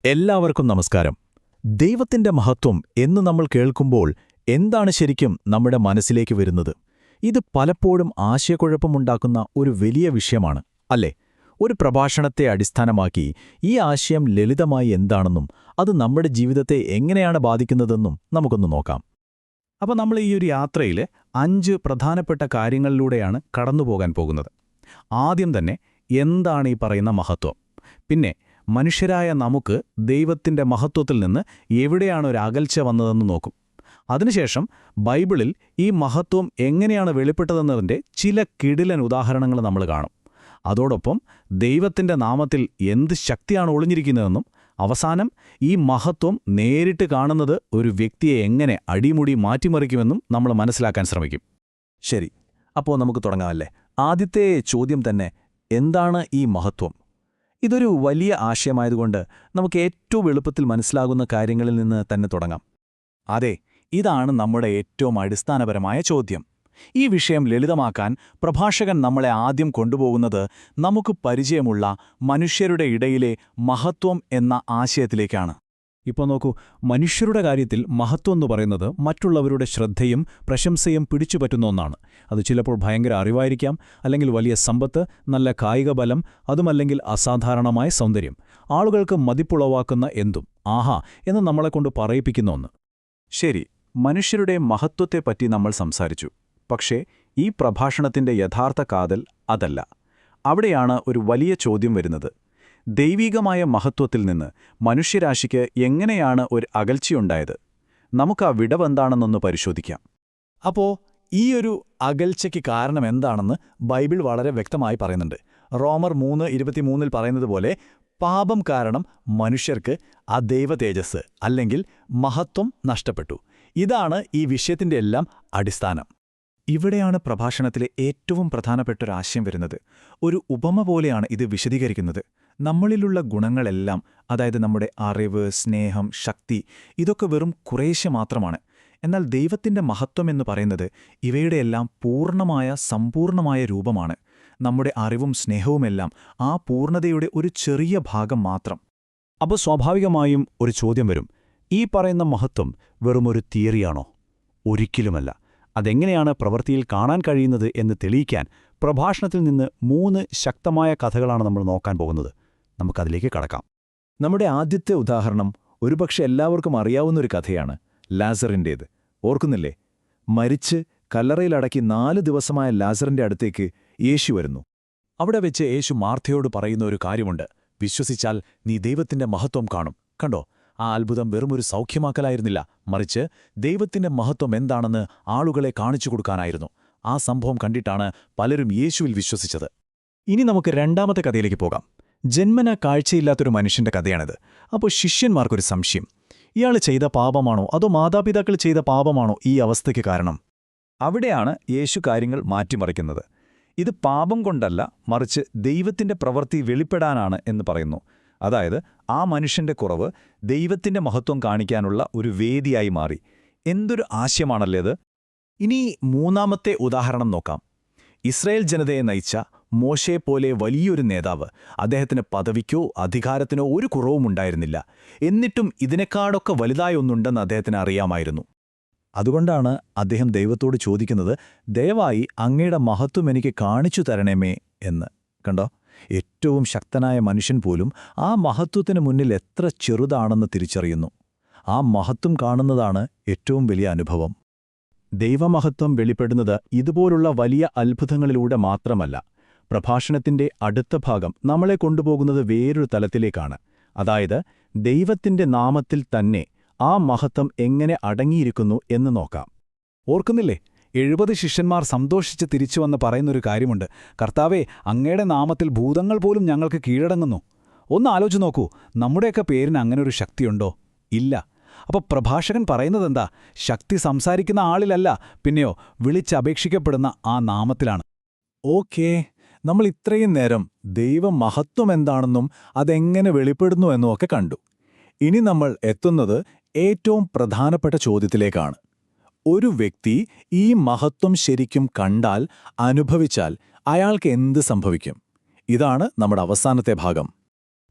എല്ലാവർക്കും നമസ്കാരം. ദൈവത്തിന്റെ മഹത്വം എന്ന് നമ്മൾ കേൾക്കുമ്പോൾ എന്താണ് ശരിക്കും നമ്മുടെ മനസ്സിലേക്ക് വരുന്നത്? ഇത് പലപ്പോഴും ആശയക്കുഴപ്പമുണ്ടാക്കുന്ന ഒരു വലിയ വിഷയമാണ്, അല്ലേ? ഒരു പ്രഭാഷണത്തെ അടിസ്ഥാനമാക്കി ഈ ആശയം ലളിതമായി എന്താണെന്നും അത് നമ്മുടെ ജീവിതത്തെ എങ്ങനെയാണ് ബാധിക്കുന്നതെന്നും നമുക്കൊന്ന് നോക്കാം. അപ്പോൾ നമ്മൾ ഈ ഒരു യാത്രയിൽ 5 പ്രധാനപ്പെട്ട കാര്യങ്ങളിലൂടെയാണ് കടന്നുപോകാൻ പോകുന്നത്. ആദ്യം തന്നെ എന്താണ് ഈ പറയുന്ന മഹത്വം? പിന്നെ മനുഷ്യരായ നമുക്ക് ദൈവത്തിന്റെ മഹത്വത്തിൽ നിന്ന് എവിടെയാണ് ഒരു അകൽച്ച വന്നതെന്ന് നോക്കും. അതിനുശേഷം ബൈബിളിൽ ഈ മഹത്വം എങ്ങനെയാണ് വെളിപ്പെട്ടതെന്നതിൻ്റെ ചില കിടിലൻ ഉദാഹരണങ്ങൾ നമ്മൾ കാണും. അതോടൊപ്പം ദൈവത്തിന്റെ നാമത്തിൽ എന്ത് ശക്തിയാണ് ഒളിഞ്ഞിരിക്കുന്നതെന്നും അവസാനം ഈ മഹത്വം നേരിട്ട് കാണുന്നത് ഒരു വ്യക്തിയെ എങ്ങനെ അടിമുടി മാറ്റിമറിക്കുമെന്നും നമ്മൾ മനസ്സിലാക്കാൻ ശ്രമിക്കും. ശരി, അപ്പോൾ നമുക്ക് തുടങ്ങാമല്ലേ? ആദ്യത്തെ ചോദ്യം തന്നെ, എന്താണ് ഈ മഹത്വം? ഇതൊരു വലിയ ആശയമായതുകൊണ്ട് നമുക്ക് ഏറ്റവും എളുപ്പത്തിൽ മനസ്സിലാകുന്ന കാര്യങ്ങളിൽ നിന്ന് തന്നെ തുടങ്ങാം. അതെ, ഇതാണ് നമ്മുടെ ഏറ്റവും അടിസ്ഥാനപരമായ ചോദ്യം. ഈ വിഷയം ലളിതമാക്കാൻ പ്രഭാഷകൻ നമ്മളെ ആദ്യം കൊണ്ടുപോകുന്നത് നമുക്ക് പരിചയമുള്ള മനുഷ്യരുടെ ഇടയിലെ മഹത്വം എന്ന ആശയത്തിലേക്കാണ്. ഇപ്പോൾ നോക്കൂ, മനുഷ്യരുടെ കാര്യത്തിൽ മഹത്വം എന്ന് പറയുന്നത് മറ്റുള്ളവരുടെ ശ്രദ്ധയും പ്രശംസയും പിടിച്ചുപറ്റുന്ന ഒന്നാണ്. അത് ചിലപ്പോൾ ഭയങ്കര അറിവായിരിക്കാം, അല്ലെങ്കിൽ വലിയ സമ്പത്ത്, നല്ല കായിക ബലം, അതുമല്ലെങ്കിൽ അസാധാരണമായ സൗന്ദര്യം. ആളുകൾക്ക് മതിപ്പുളവാക്കുന്ന എന്തും ആഹാ എന്ന് നമ്മളെക്കൊണ്ട് പറയിപ്പിക്കുന്ന ഒന്ന്. ശരി, മനുഷ്യരുടെ മഹത്വത്തെപ്പറ്റി നമ്മൾ സംസാരിച്ചു. പക്ഷേ ഈ പ്രഭാഷണത്തിന്റെ യഥാർത്ഥ കാതൽ അതല്ല. അവിടെയാണ് ഒരു വലിയ ചോദ്യം വരുന്നത്. ദൈവീകമായ മഹത്വത്തിൽ നിന്ന് മനുഷ്യരാശിക്ക് എങ്ങനെയാണ് ഒരു അകൽച്ചയുണ്ടായത്? നമുക്ക് ആ വിടവെന്താണെന്നൊന്ന് പരിശോധിക്കാം. അപ്പോൾ ഈ ഒരു അകൽച്ചയ്ക്ക് കാരണം എന്താണെന്ന് ബൈബിൾ വളരെ വ്യക്തമായി പറയുന്നുണ്ട്. റോമർ 3:23 പറയുന്നത് പോലെ, പാപം കാരണം മനുഷ്യർക്ക് ആ ദൈവ തേജസ് അല്ലെങ്കിൽ മഹത്വം നഷ്ടപ്പെട്ടു. ഇതാണ് ഈ വിഷയത്തിന്റെ എല്ലാം അടിസ്ഥാനം. ഇവിടെയാണ് പ്രഭാഷണത്തിലെ ഏറ്റവും പ്രധാനപ്പെട്ടൊരാശയം വരുന്നത്. ഒരു ഉപമ പോലെയാണ് ഇത് വിശദീകരിക്കുന്നത്. നമ്മളിലുള്ള ഗുണങ്ങളെല്ലാം, അതായത് നമ്മുടെ അറിവ്, സ്നേഹം, ശക്തി, ഇതൊക്കെ വെറും കുറേശ്ശെ മാത്രമാണ്. എന്നാൽ ദൈവത്തിന്റെ മഹത്വം എന്ന് പറയുന്നത് ഇവയുടെയെല്ലാം പൂർണ്ണമായ, സമ്പൂർണമായ രൂപമാണ്. നമ്മുടെ അറിവും സ്നേഹവുമെല്ലാം ആ പൂർണ്ണതയുടെ ഒരു ചെറിയ ഭാഗം മാത്രം. അപ്പോൾ സ്വാഭാവികമായും ഒരു ചോദ്യം വരും, ഈ പറയുന്ന മഹത്വം വെറുമൊരു തിയറിയാണോ? ഒരിക്കലുമല്ല. അതെങ്ങനെയാണ് പ്രവൃത്തിയിൽ കാണാൻ കഴിയുന്നത് എന്ന് തെളിയിക്കാൻ പ്രഭാഷണത്തിൽ നിന്ന് 3 ശക്തമായ കഥകളാണ് നമ്മൾ നോക്കാൻ പോകുന്നത്. നമുക്കതിലേക്ക് കടക്കാം. നമ്മുടെ ആദ്യത്തെ ഉദാഹരണം ഒരുപക്ഷെ എല്ലാവർക്കും അറിയാവുന്നൊരു കഥയാണ്, ലാസറിൻ്റേത്. ഓർക്കുന്നില്ലേ? മരിച്ച് കല്ലറയിലടക്കി 4 ദിവസമായ ലാസറിന്റെ അടുത്തേക്ക് യേശു വരുന്നു. അവിടെ വെച്ച് യേശു മാർത്തയോട് പറയുന്ന ഒരു കാര്യമുണ്ട്: വിശ്വസിച്ചാൽ നീ ദൈവത്തിന്റെ മഹത്വം കാണും. കണ്ടോ? ആ അത്ഭുതം വെറുമൊരു സൗഖ്യമാക്കലായിരുന്നില്ല, മറിച്ച് ദൈവത്തിന്റെ മഹത്വം എന്താണെന്ന് ആളുകളെ കാണിച്ചു കൊടുക്കാനായിരുന്നു. ആ സംഭവം കണ്ടിട്ടാണ് പലരും യേശുവിൽ വിശ്വസിച്ചത്. ഇനി നമുക്ക് രണ്ടാമത്തെ കഥയിലേക്ക് പോകാം. ജന്മന കാഴ്ചയില്ലാത്തൊരു മനുഷ്യന്റെ കഥയാണിത്. അപ്പോൾ ശിഷ്യന്മാർക്കൊരു സംശയം: ഇയാൾ ചെയ്ത പാപമാണോ അതോ മാതാപിതാക്കൾ ചെയ്ത പാപമാണോ ഈ അവസ്ഥയ്ക്ക് കാരണം? അവിടെയാണ് യേശു കാര്യങ്ങൾ മാറ്റിമറിക്കുന്നത്. ഇത് പാപം കൊണ്ടല്ല, മറിച്ച് ദൈവത്തിന്റെ പ്രവൃത്തി വെളിപ്പെടാനാണ് എന്ന് പറയുന്നു. അതായത് ആ മനുഷ്യന്റെ കുറവ് ദൈവത്തിന്റെ മഹത്വം കാണിക്കാനുള്ള ഒരു വേദിയായി മാറി. എന്തൊരു ആശയമാണല്ലേ അത്! ഇനി മൂന്നാമത്തെ ഉദാഹരണം നോക്കാം. ഇസ്രായേൽ ജനതയെ നയിച്ച മോശയെപ്പോലെ വലിയൊരു നേതാവ്. അദ്ദേഹത്തിന് പദവിക്കോ അധികാരത്തിനോ ഒരു കുറവുമുണ്ടായിരുന്നില്ല. എന്നിട്ടും ഇതിനേക്കാളൊക്കെ വലുതായ ഒന്നുണ്ടെന്ന് അദ്ദേഹത്തിന് അറിയാമായിരുന്നു. അതുകൊണ്ടാണ് അദ്ദേഹം ദൈവത്തോട് ചോദിക്കുന്നത്, ദയവായി അങ്ങയുടെ മഹത്വം എനിക്ക് കാണിച്ചു തരണമേ എന്ന്. കണ്ടോ? ഏറ്റവും ശക്തനായ മനുഷ്യൻ പോലും ആ മഹത്വത്തിന് മുന്നിൽ എത്ര ചെറുതാണെന്ന് തിരിച്ചറിയുന്നു. ആ മഹത്വം കാണുന്നതാണ് ഏറ്റവും വലിയ അനുഭവം. ദൈവമഹത്വം വെളിപ്പെടുന്നത് ഇതുപോലുള്ള വലിയ അത്ഭുതങ്ങളിലൂടെ മാത്രമല്ല. പ്രഭാഷണത്തിന്റെ അടുത്ത ഭാഗം നമ്മളെ കൊണ്ടുപോകുന്നത് വേറൊരു തലത്തിലേക്കാണ്. അതായത് ദൈവത്തിന്റെ നാമത്തിൽ തന്നെ ആ മഹത്വം എങ്ങനെ അടങ്ങിയിരിക്കുന്നു എന്ന് നോക്കാം. ഓർക്കുന്നില്ലേ? 70 ശിഷ്യന്മാർ സന്തോഷിച്ച് തിരിച്ചുവന്ന് പറയുന്നൊരു കാര്യമുണ്ട്: കർത്താവേ, അങ്ങയുടെ നാമത്തിൽ ഭൂതങ്ങൾ പോലും ഞങ്ങൾക്ക് കീഴടങ്ങുന്നു. ഒന്ന് ആലോചിച്ച് നോക്കൂ, നമ്മുടെയൊക്കെ പേരിന് അങ്ങനൊരു ശക്തിയുണ്ടോ? ഇല്ല. അപ്പോൾ പ്രഭാഷകൻ പറയുന്നതെന്താ? ശക്തി സംസാരിക്കുന്ന ആളിലല്ല, പിന്നെയോ വിളിച്ചപേക്ഷിക്കപ്പെടുന്ന ആ നാമത്തിലാണ്. ഓക്കേ, നമ്മൾ ഇത്രയും നേരം ദൈവമഹത്വം എന്താണെന്നും അതെങ്ങനെ വെളിപ്പെടുന്നു എന്നും ഒക്കെ കണ്ടു. ഇനി നമ്മൾ എത്തുന്നത് ഏറ്റവും പ്രധാനപ്പെട്ട ചോദ്യത്തിലേക്കാണ്. ഒരു വ്യക്തി ഈ മഹത്വം ശരിക്കും കണ്ടാൽ, അനുഭവിച്ചാൽ, അയാൾക്ക് എന്ത് സംഭവിക്കും? ഇതാണ് നമ്മുടെ അവസാനത്തെ ഭാഗം.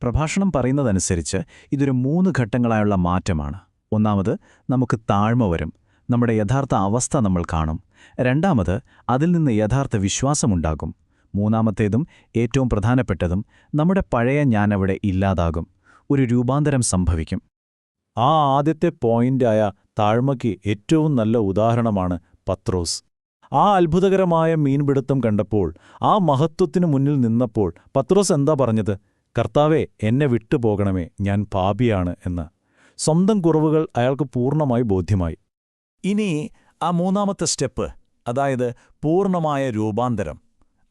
പ്രഭാഷണം പറയുന്നതനുസരിച്ച് ഇതൊരു 3 ഘട്ടങ്ങളായുള്ള മാറ്റമാണ്. ഒന്നാമത്, നമുക്ക് താഴ്മ വരും. നമ്മുടെ യഥാർത്ഥ അവസ്ഥ നമ്മൾ കാണും. രണ്ടാമത്, അതിൽ നിന്ന് യഥാർത്ഥ വിശ്വാസമുണ്ടാകും. മൂന്നാമത്തേതും ഏറ്റവും പ്രധാനപ്പെട്ടതും, നമ്മുടെ പഴയ ഞാൻ അവിടെ ഇല്ലാതാകും. ഒരു രൂപാന്തരം സംഭവിക്കും. ആ ആദ്യത്തെ പോയിന്റായ താഴ്മയ്ക്ക് ഏറ്റവും നല്ല ഉദാഹരണമാണ് പത്രോസ്. ആ അത്ഭുതകരമായ മീൻപിടുത്തം കണ്ടപ്പോൾ, ആ മഹത്വത്തിനു മുന്നിൽ നിന്നപ്പോൾ പത്രോസ് എന്താ പറഞ്ഞത്? കർത്താവേ, എന്നെ വിട്ടുപോകണമേ, ഞാൻ പാപിയാണ് എന്ന്. സ്വന്തം കുറവുകൾ അയാൾക്ക് പൂർണ്ണമായി ബോധ്യമായി. ഇനി ആ മൂന്നാമത്തെ സ്റ്റെപ്പ്, അതായത് പൂർണ്ണമായ രൂപാന്തരം.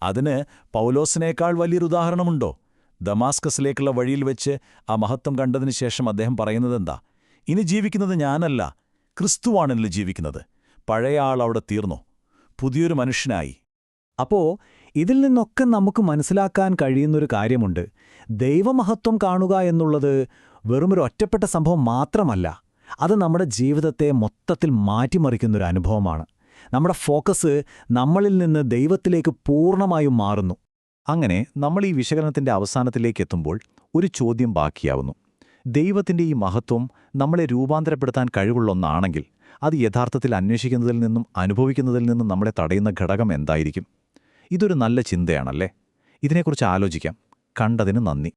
അതിന് പൗലോസിനേക്കാൾ വലിയൊരു ഉദാഹരണമുണ്ടോ? ദമാസ്കസിലേക്കുള്ള വഴിയിൽ വെച്ച് ആ മഹത്വം കണ്ടതിനു ശേഷം അദ്ദേഹം പറയുന്നതെന്താ? ഇനി ജീവിക്കുന്നത് ഞാനല്ല, ക്രിസ്തുവാണെന്നിൽ ജീവിക്കുന്നത്. പഴയ ആൾ അവിടെ തീർന്നു, പുതിയൊരു മനുഷ്യനായി. അപ്പോ ഇതിൽ നിന്നൊക്കെ നമുക്ക് മനസ്സിലാക്കാൻ കഴിയുന്നൊരു കാര്യമുണ്ട്. ദൈവമഹത്വം കാണുക എന്നുള്ളത് വെറുമൊരു ഒറ്റപ്പെട്ട സംഭവം മാത്രമല്ല. അത് നമ്മുടെ ജീവിതത്തെ മൊത്തത്തിൽ മാറ്റിമറിക്കുന്നൊരു അനുഭവമാണ്. നമ്മുടെ ഫോക്കസ് നമ്മളിൽ നിന്ന് ദൈവത്തിലേക്ക് പൂർണ്ണമായും മാറുന്നു. അങ്ങനെ നമ്മൾ ഈ വിശകലനത്തിന്റെ അവസാനത്തിലേക്കെത്തുമ്പോൾ ഒരു ചോദ്യം ബാക്കിയാവുന്നു. ദൈവത്തിന്റെ ഈ മഹത്വം നമ്മളെ രൂപാന്തരപ്പെടുത്താൻ കഴിവുള്ള ഒന്നാണെങ്കിൽ, അത് യഥാർത്ഥത്തിൽ അന്വേഷിക്കുന്നതിൽ നിന്നും അനുഭവിക്കുന്നതിൽ നിന്നും നമ്മളെ തടയുന്ന ഘടകം എന്തായിരിക്കും? ഇതൊരു നല്ല ചിന്തയാണല്ലേ? ഇതിനെക്കുറിച്ച് ആലോചിക്കാം. കണ്ടതിന് നന്ദി.